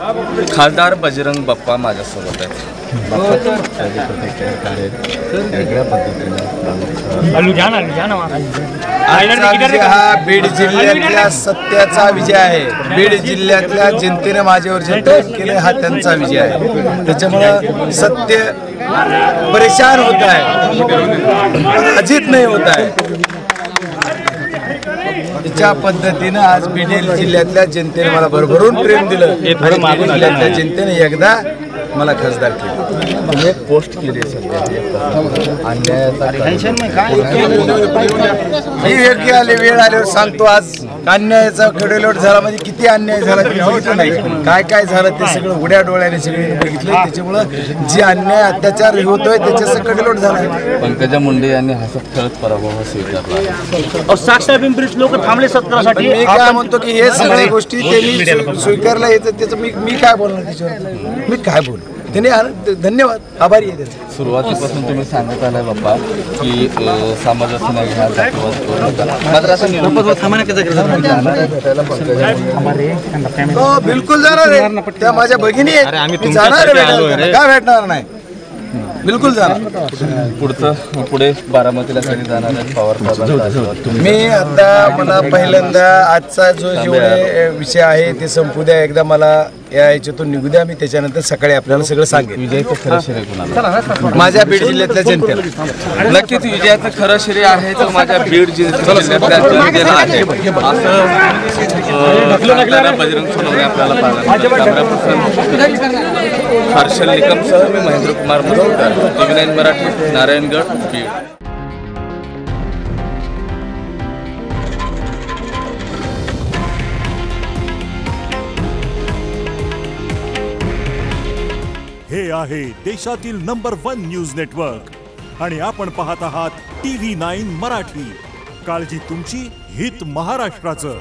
खासदार बजरंग बाप्पा माझ्यासोबत आहेत. हा बीड जिल्ह्यातल्या सत्याचा विजय आहे. बीड जिल्ह्यातल्या जनतेने माझ्यावर जे प्रेम केलं हा त्यांचा विजय आहे. त्याच्यामुळं सत्य परेशान होत आहे, अजित नाही होत आहे. त्या पद्धतीनं आज बीड जिल्ह्यातल्या जनतेने मला भरभरून प्रेम दिलं. बीड जिल्ह्यातल्या जनतेने एकदा मला खासदार केलं. एक पोस्ट केली सध्या वेळ आल्यावर सांगतो. आज अन्यायाचा कडेलोट झाला म्हणजे किती अन्याय झाला ते बघितलं नाही. काय काय झालं ते सगळं उड्या डोळ्याने सगळे बघितलं. त्याच्यामुळं जे अन्याय अत्याचार होतोय त्याच्याचं कडेलोट झाला. पंकजा मुंडे यांनी हसत खेळत पराभव स्वीकारला. साक्षर पिंपरीत लोक थांबले सत्कारासाठी. मी काय म्हणतो की हे सगळ्या गोष्टी त्यांनी स्वीकारल्या येतं. त्याचं मी काय बोलणार त्याच्यावर? मी काय बोलू? त्याने धन्यवाद, आभारी आहे त्याचं. सुरुवातीपासून तुम्ही सांगत आलाय बाप्पा की समाजाचं नाही ह्या मात्र असं बिलकुल जाणार आहे. त्या माझ्या भगिनी आहेत, जाणार आहे. काय भेटणार नाही, बिलकुल जाणार. पुढे बारामतीला कधी जाणार आहेत पवार? मी आता मला पहिल्यांदा आजचा जो जेवढे विषय आहे ते संपू द्या, एकदा मला या याच्यातून निघू द्या. मी त्याच्यानंतर सकाळी आपल्याला सगळं सांगेन. विजयाचं खरं श्रेय कुणाला? माझ्या बीड जिल्ह्यातल्या जनतेला. नक्कीच विजयाचं खरं श्रेय आहे तर माझ्या बीड जिल्ह्यातल्या जनतेला आहे असं बजरंग सोनवणे आपल्याला पाहायला. हर्षल निकमसह मी महेंद्र कुमार मुजोळकर, TV9 मराठी, नारायणगड, बीड. हे आहे देशातील नंबर 1 न्यूज नेटवर्क आणि आपण पाहत आहात TV9 मराठी. काळजी तुमची, हित महाराष्ट्राचं.